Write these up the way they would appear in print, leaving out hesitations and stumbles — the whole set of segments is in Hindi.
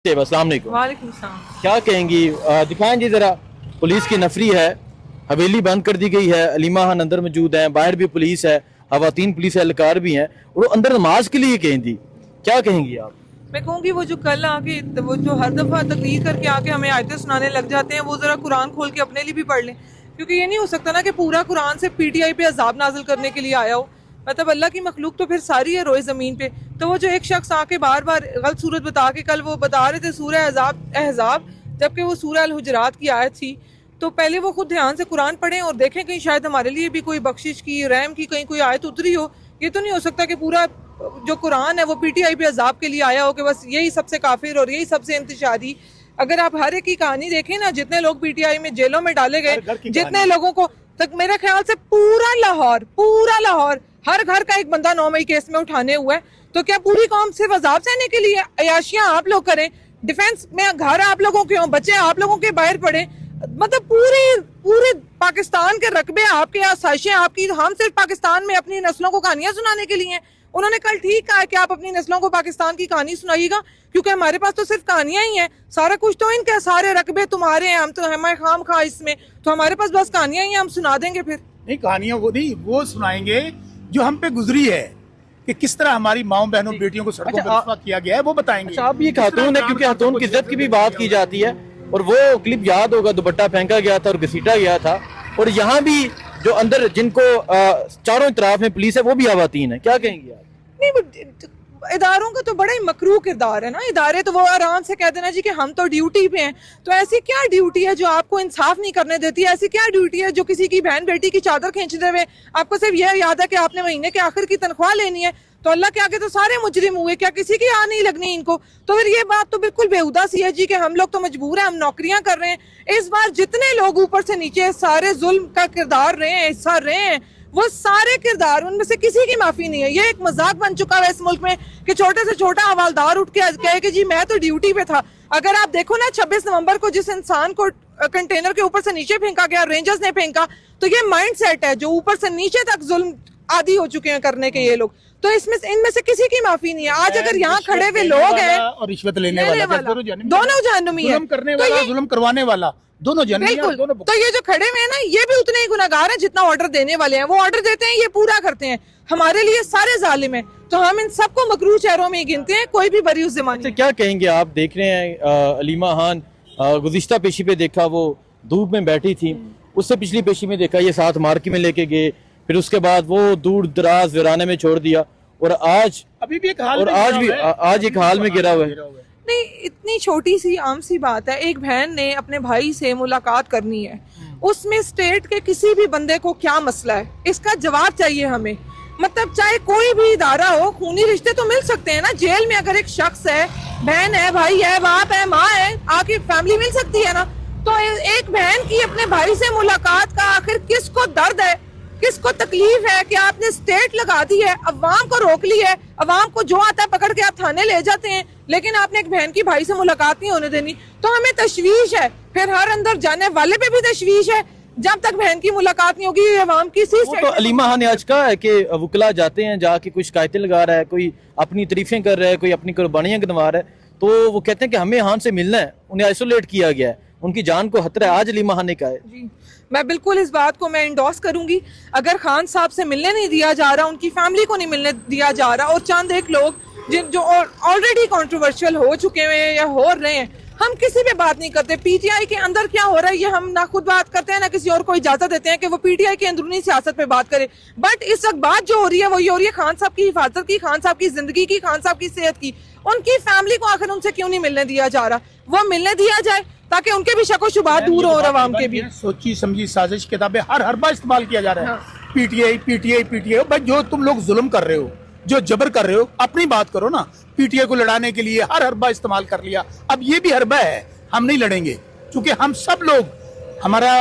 अस्सलाम वालेकुम। वालेकुम सलाम। क्या कहेंगी, दिखाएं जी जरा। पुलिस की नफरी है, हवेली बंद कर दी गई है, अलीमा खान अंदर मौजूद है, बाहर भी पुलिस है, खवातीन पुलिस एहलकार भी हैं, और वो अंदर नमाज के लिए कहेंगी। क्या कहेंगी आप? मैं कहूँगी वो जो कल आके वो जो हर दफा तकरीर करके आके हमें आयतें सुनाने लग जाते हैं, वो जरा कुरान खोल के अपने लिए भी पढ़ लें, क्योंकि ये नहीं हो सकता ना कि पूरा कुरान से पीटीआई पे अजाब नाजिल करने के लिए आया हो। मतलब अल्लाह की मखलूक तो फिर सारी है रोए ज़मीन पे। तो वो जो एक शख्स आके बार बार गलत सूरत बता के, कल वो बता रहे थे सूरह अहज़ाब, जबकि वो सूरह अल हुजरात की आयत थी। तो पहले वो खुद ध्यान से कुरान पढ़ें और देखें कहीं शायद हमारे लिए भी कोई बख्शिश की, रहम की कहीं कोई आयत उतरी हो। ये तो नहीं हो सकता कि पूरा जो कुरान है वो पीटीआई पे अजाब के लिए आया हो कि बस यही सबसे काफिर और यही सबसे इंतशारी। अगर आप हर एक की कहानी देखें ना, जितने लोग पीटीआई में जेलों में डाले गए, जितने लोगों को तक, मेरे ख्याल से पूरा लाहौर हर घर का एक बंदा 9 मई केस में उठाने हुआ है। तो क्या पूरी कौम सिर्फ अजाब सहने के लिए? अयाशियां आप लोग करें, डिफेंस में घर आप लोगों के हों, बच्चे आप लोगों के बाहर पड़े, मतलब पूरे पाकिस्तान के रकबे आपके, आसाइशें आपकी, हम सिर्फ पाकिस्तान में अपनी नस्लों को कहानियां सुनाने के लिए हैं। उन्होंने कल ठीक कहा कि आप अपनी नस्लों को पाकिस्तान की कहानी सुनाइएगा, क्योंकि हमारे पास तो सिर्फ कहानियां ही हैं, सारा कुछ तो इनके, सारे रकबे तुम्हारे हैं, हम तो हमारे खाम खा इसमें, तो हमारे पास बस कहानियां ही हैं, हम सुना देंगे। फिर नहीं, कहानियां वो नहीं, वो सुनाएंगे जो हम पे गुजरी है कि किस तरह हमारी माओ बहनों बेटियों को सड़कों पर रुस्वा किया गया है, वो बताएंगे। अच्छा, अब ये खातून है, क्योंकि खातून की इज्जत की भी बात की जाती है, और वो क्लिप याद होगा, दुपट्टा फेंका गया था और घसीटा गया था, और यहाँ भी जो अंदर जिनको चारों तरफ में पुलिस है वो भी खवातीन है। क्या कहेंगी आप? नहीं, इदारों का तो बड़ा ही मकरू किरदार है ना। इदारे तो वो आराम से कह देना जी कि हम तो ड्यूटी पे हैं। तो ऐसी क्या ड्यूटी है जो आपको इंसाफ नहीं करने देती है? ऐसी क्या ड्यूटी है जो किसी की बहन बेटी की चादर खींचते हुए आपको सिर्फ यह याद है कि आपने महीने के आखिर की तनख्वाह लेनी है? तो अल्लाह के आगे तो सारे मुजरिम हुए, क्या किसी की आ नहीं लगनी इनको? तो फिर ये बात तो बिल्कुल बेहुदा सी है जी कि हम लोग तो मजबूर हैं, हम नौकरियां कर रहे हैं। इस बार जितने लोग ऊपर से नीचे सारे जुल्म का किरदार रहे हैं, हिस्सा रहे हैं, वो सारे किरदार, उनमें से किसी की माफी नहीं है। ये एक मजाक बन चुका है इस मुल्क में कि छोटे से छोटा हवालदार उठ के कहे कि जी मैं तो ड्यूटी पे था। अगर आप देखो ना, 26 नवंबर को जिस इंसान को कंटेनर के ऊपर से नीचे फेंका गया, रेंजर्स ने फेंका, तो ये माइंड सेट है जो ऊपर से नीचे तक जुल्म आदि हो चुके हैं करने के ये लोग। तो इसमें इनमें से किसी की माफी नहीं है। आज अगर यहाँ खड़े हुए लोग हैं और रिश्वत लेने वाला दोनों जहन्नुमी है, करने वाला, जुल्म करवाने वाला, दोनों बिल्कुल। तो ये जो खड़े हुए हैं ना, ये भी उतने ही गुनाहगार हैं जितना ऑर्डर देने वाले हैं। वो ऑर्डर देते हैं, ये पूरा करते हैं, हमारे लिए सारे जालिम हैं। तो हम इन सबको मकरू चेहरों में ही गिनते हैं, कोई भी बरी उस ज़माने। अच्छा, क्या कहेंगे आप? देख रहे हैं अलीमा खान गुज़िश्ता पेशी पे देखा वो धूप में बैठी थी, उससे पिछली पेशी में देखा ये साथ मार्केट में लेके गए, फिर उसके बाद वो दूर दराज वीराने में छोड़ दिया, और आज अभी भी एक हाल और आज एक हाल में गिरा हुआ है। नहीं, इतनी छोटी सी आम सी बात है, एक बहन ने अपने भाई से मुलाकात करनी है, उसमें स्टेट के किसी भी बंदे को क्या मसला है? इसका जवाब चाहिए हमें। मतलब चाहे कोई भी इदारा हो, खूनी रिश्ते तो मिल सकते हैं ना। जेल में अगर एक शख्स है, बहन है, भाई है, बाप है, माँ है, आके फैमिली मिल सकती है ना। तो एक बहन की अपने भाई से मुलाकात का आखिर किसको दर्द है, किसको तकलीफ है कि आपने स्टेट लगा दी है, अवाम को रोक ली है, अवाम को जो आता है पकड़ के आप थाने ले जाते हैं, लेकिन आपने एक बहन की भाई से मुलाकात नहीं होने देनी। तो हमें तशवीश है, फिर हर अंदर जाने वाले पे भी तशवीश है। जब तक बहन की मुलाकात नहीं होगी, अवाम किसी से। तो अलीमा खान ने आज कहा है कि वकला जाते हैं, जाके कुछ शिकायतें लगा रहा है, कोई अपनी तारीफें कर रहा है, कोई अपनी कुर्बानियां गिनवा रहा है, तो वो कहते हैं कि हमें खान से मिलना है, उन्हें आइसोलेट किया गया है, उनकी जान को खतरा है। आज अलीमा खान ने कहा है। जी, मैं बिल्कुल इस बात को मैं इंडोर्स करूंगी। अगर खान साहब से मिलने नहीं दिया जा रहा, उनकी फैमिली को नहीं मिलने दिया जा रहा, और चंद एक लोग जो ऑलरेडी कंट्रोवर्शियल हो चुके हैं या हो रहे हैं, हम किसी पे बात नहीं करते। पीटीआई के अंदर क्या हो रहा है ये हम ना खुद बात करते हैं, ना किसी और को इजाजत देते हैं कि वो पीटीआई की अंदरूनी सियासत पे बात करे। बट इस वक्त बात जो हो रही है वो ये हो रही है खान साहब की हिफाजत की, खान साहब की जिंदगी की, खान साहब की सेहत की। उनकी फैमिली को आखिर उनसे क्यों नहीं मिलने दिया जा रहा? वो मिलने दिया जाए ताकि उनके भी शक व शुबहात दूर हो और अवाम के भी। सोची समझी साजिश किताबें हर बार इस्तेमाल किया जा रहा है। पीटीआई पीटीआई पीटीआई, भाई जो तुम लोग जुल्म कर रहे हो, जो जबर कर रहे हो, अपनी बात करो ना। पीटीआई को लड़ाने के लिए हर हरबा इस्तेमाल कर लिया, अब ये भी हरबा है, हम नहीं लड़ेंगे, क्योंकि हम सब लोग, हमारा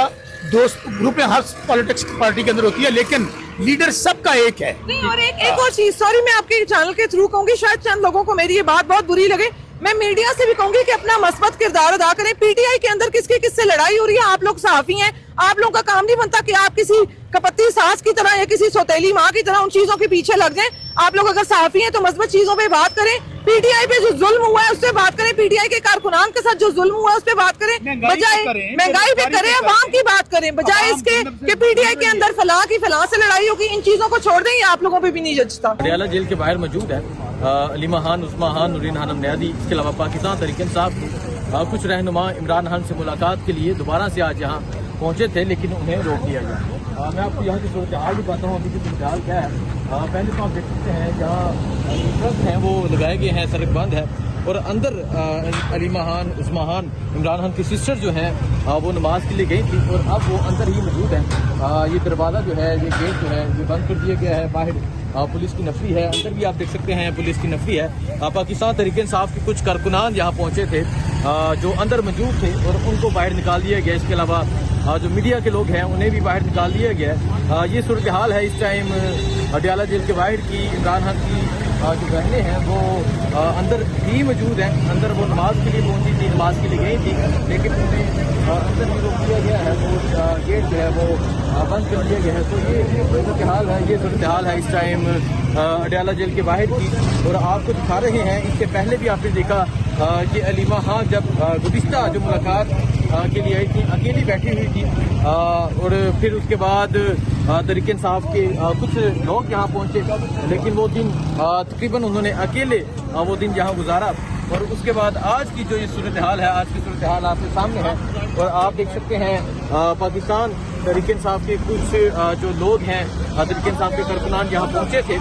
दोस्त ग्रुप है, हर पॉलिटिक्स पार्टी के अंदर होती है, लेकिन लीडर सबका एक है। नहीं, और एक और चीज, सॉरी मैं आपके चैनल के थ्रू कहूंगी, शायद चंद लोगों को मेरी ये बात बहुत बुरी लगे, मैं मीडिया से भी कहूंगी कि अपना मस्बत किरदार अदा करें। पीटीआई के अंदर किससे लड़ाई हो रही है? आप लोग सहाफी हैं, आप लोगों का काम नहीं बनता कि आप किसी कपत्ती सास की तरह या किसी सौतेली माँ की तरह उन चीजों के पीछे लग जाएं। आप लोग अगर सहाफी हैं तो मस्बत चीजों पे बात करें, पीटीआई पे जो जुल्म हुआ है उससे बात करें, पीटीआई के कारकुनान के साथ जो जुल्म हुआ है उस पे बात करें, बजाय महंगाई पे करें, अवाम की बात करें, बजाय इसके कि पीटीआई के अंदर फलां की फलां से लड़ाई होगी। इन चीजों को छोड़ दें, ये आप लोगों पे भी नहीं जचता। पटियाला जेल के बाहर मौजूद है अलीमा खान, उस्मा खान, नूरीन खानम न्यादी, इसके अलावा पाकिस्तान तहरीक इंसाफ की कुछ रहनुमा इमरान खान से मुलाकात के लिए दोबारा से आज यहाँ पहुँचे थे, लेकिन उन्हें रोक दिया गया। मैं आपको यहाँ की सूरत हाल भी बताता हूँ अभी की सूरत हाल क्या है। पहले तो आप देख सकते हैं जहाँ ट्रक हैं वो लगाए गए हैं, सड़क बंद है और अंदर अलीमा खान, उस्मा खान, इमरान खान की सिस्टर जो है वो नमाज के लिए गई थी और अब वो अंदर ही मौजूद है। ये दरवाज़ा जो है, ये गेट जो है ये बंद कर दिया गया है। बाहर पुलिस की नफरी है, अंदर भी आप देख सकते हैं पुलिस की नफरी है। पाकिस्तान तहरीक इंसाफ के कुछ कारकुनान यहाँ पहुँचे थे जो अंदर मौजूद थे और उनको बाहर निकाल दिया गया। इसके अलावा जो मीडिया के लोग हैं उन्हें भी बाहर निकाल दिया गया। ये सूरत हाल है इस टाइम पटियाला जेल के बाहर की। इमरान खान की जो बहनें हैं वो अंदर ही मौजूद हैं, अंदर वो नमाज के लिए पहुंची थी, नमाज के लिए गई थी, लेकिन उन्हें अंदर ही रोक दिया गया है, वो गेट जो है वो बंद कर दिया गया है। तो ये सूरत हाल है, ये सूरत हाल है इस टाइम पटियाला जेल के बाहर की। और आपको दिखा रहे हैं, इससे पहले भी आपने देखा कि अलीमा खान जब गुज़िश्ता जो मुलाकात के लिए आई थी अकेली बैठी हुई थी और फिर उसके बाद तहरीक इंसाफ के कुछ लोग यहाँ पहुँचे, लेकिन वो दिन तकरीबन उन्होंने अकेले वो दिन यहाँ गुजारा। और उसके बाद आज की जो ये सूरत हाल है, आज की सूरत हाल आपके सामने है और आप देख सकते हैं पाकिस्तान तहरीक इंसाफ के कुछ जो लोग हैं, तहरीक इंसाफ के कारकुनान यहाँ पहुँचे थे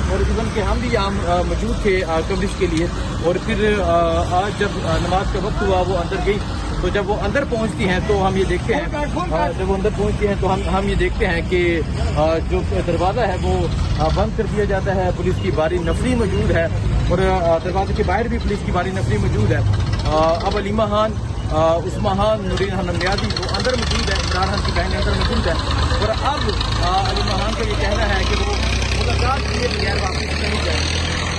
और इवन के हम भी यहाँ मौजूद थे कवरेज के लिए। और फिर आज जब नमाज का वक्त हुआ वो अंदर गई, तो जब वो अंदर पहुंचती हैं तो हम ये देखते हैं, जब वो अंदर पहुंचती हैं तो हम ये देखते हैं कि जो दरवाज़ा है वो बंद कर दिया जाता है। पुलिस की भारी नफरी मौजूद है और दरवाजे के बाहर भी पुलिस की भारी नफरी मौजूद है। अब अलीमा खान, उस्मा खान, नूरीन खानम न्यादी वो अंदर मौजूद है, इमरान खान की बहन अंदर मौजूद है और अब अलीमा खान का ये कहना है कि वो मुलाकात किए बगैर वापस नहीं जाएंगी,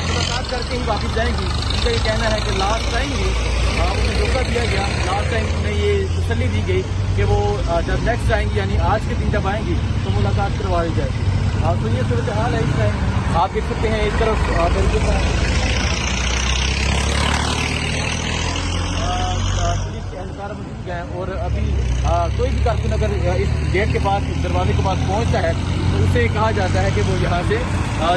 मुलाकात करके ही वापस जाएंगी। उनका ये कहना है कि लास्ट टाइम ही उन्हें धोखा दिया गया, लास्ट टाइम उन्हें ये तसल्ली दी गई कि वो जब नेक्स्ट आएंगी यानी आज के दिन जब आएंगी तो मुलाकात करवाई जाएगी। तो ये सूरत हाल है इस टाइम। आप देख सकते हैं इस तरफ पुलिस के एहलकार मौजूद हैं और अभी कोई भी कारकुन अगर इस गेट के पास, इस दरवाजे के पास पहुंचता है तो उसे कहा जाता है कि वो यहाँ से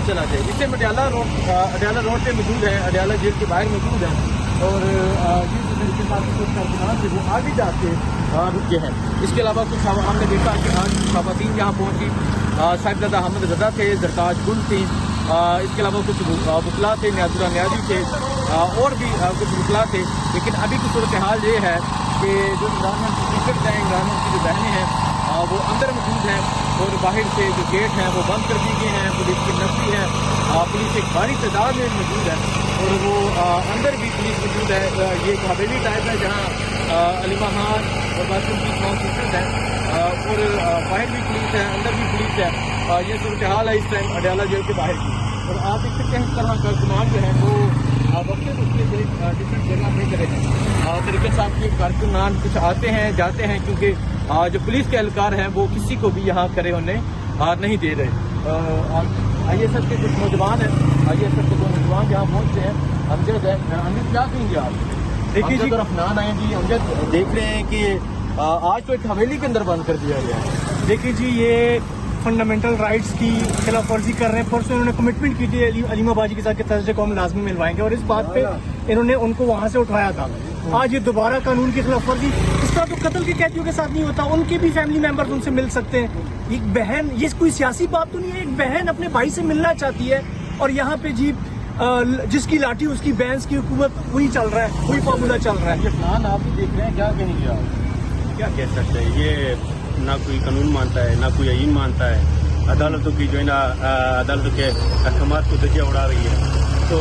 चला जाए। इससे अडियाला रोड पे मौजूद है, अडियाला जेल के बाहर मौजूद है और ये तरीके से कुछ कारकुनान थे वो आगे जाके रुके हैं। इसके अलावा कुछ हमने देखा कि आज खवातीन यहाँ पहुँची, साहिबजादा अहमद रजा थे, जरताज गुल थी, इसके अलावा कुछ बुकला थे, न्याजुरा न्याजी थे और भी कुछ बुकला थे। लेकिन अभी की सूरत हाल ये है कि जो इमरान खान की टिकट हैं, इमरान खान की जो बहनें हैं वो अंदर मौजूद हैं और बाहर से जो गेट हैं वो बंद कर दिए गए हैं। पुलिस की नफरी है, पुलिस एक भारी तादाद में मौजूद है और वो अंदर भी पुलिस मौजूद है। ये एक हवेली टाइप है जहाँ अलीमा खान और बाकी उनकी तमाम सिस्टर्स हैं और बाहर भी पुलिस है, अंदर भी पुलिस है। ये सूरत हाल है इस टाइम अडियाला जेल के बाहर की। और आप देख सकते हैं इस तरह कारकुनान जो है वो वक्त डिफरेंट जगह पे करे हैं। तरीके से आपके कारकुनान कुछ आते हैं जाते हैं क्योंकि जो पुलिस के एहलकार हैं वो किसी को भी यहाँ खड़े होने नहीं दे रहे। ISF के कुछ नौजवान हैं, ISF के दो नौजवान यहाँ पहुँचते हैं। अमजद है, अमजद क्या कहेंगे आप? देखिए जी, अफनान आए जी। अमजद देख रहे हैं कि आज तो एक हवेली के अंदर बंद कर दिया गया है। देखिए जी, ये फंडामेंटल राइट्स की खिलाफ वर्जी कर रहे हैं। परसों इन्होंने कमिटमेंट की थी अलीमा बाजी के साथ कि थर्सडे को हम लाजमी मिलवाएंगे और इस बात पे इन्होंने उनको वहां से उठाया था। आज ये दोबारा कानून की खिलाफ वर्जी, इसका तो कत्ल के कैदियों के साथ नहीं होता, उनके भी फैमिली मेंबर्स उनसे मिल सकते हैं। एक बहन, ये कोई सियासी बात तो नहीं है, एक बहन अपने भाई से मिलना चाहती है और यहाँ पे जी जिसकी लाठी उसकी बैंस की हुकूमत, वही चल रहा है, वही फार्मूला चल रहा है। ये प्लान आप भी देख रहे हैं, क्या कहेंगे आप? क्या कह सकते हैं, ये ना कोई कानून मानता है ना कोई आईन मानता है। अदालतों की जो है ना अदालतों के अहकामात को धज्जियां उड़ा रही है। तो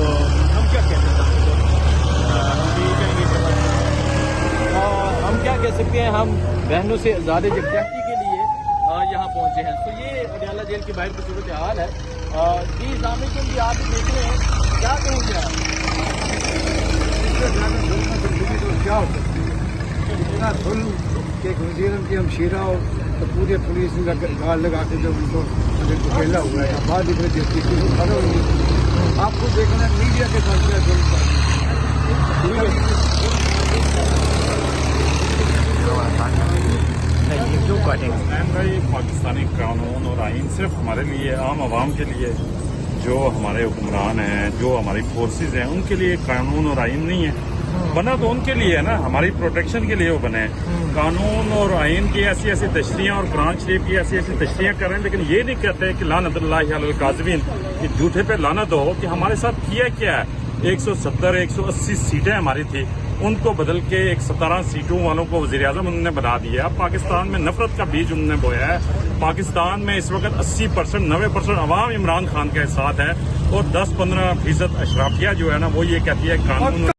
हम क्या कह सकते हैं? हम क्या कह सकते हैं, हम बहनों से आज़ाद जगजाती के लिए यहाँ पहुँचे हैं। तो ये अडियाला जेल के बाहर की सूरत हाल है। जी इस्लामी के लिए आप देख रहे हैं, क्या कहेंगे आप? क्या हो सकती है इतना जुल्म के वज़ीर की हमशीरा और तो पूरे पुलिस ने गाल लगा के जब उनको धकेला हुआ है बाद इधर देखती थी खड़े हुए आपको देखना मीडिया के साथ भाई पाकिस्तानी कानून और आइन सिर्फ हमारे लिए आम आवाम के लिए जो हमारे हुक्मरान हैं जो हमारी फोर्सेस हैं उनके लिए कानून और आइन नहीं है बना तो उनके लिए है ना हमारी प्रोटेक्शन के लिए वो बने कानून और आइन की ऐसी ऐसी तशरीह और कुरान शरीफ की ऐसी ऐसी तशरीह कर रहे हैं लेकिन ये नहीं कहते कि लानतुल्लाहि अलल काज़िबीन कि झूठे पे लानत हो कि हमारे साथ किया क्या है 170 180 सीटें हमारी थी उनको बदल के 17 सीटों वालों को वज़ीर-ए-आज़म उन्होंने बना दिया पाकिस्तान में नफरत का बीज उन्होंने बोया है पाकिस्तान में इस वक्त 80% 90% अवाम इमरान खान के साथ है और 10-15% अशराफिया जो है ना वो ये कहती है कानून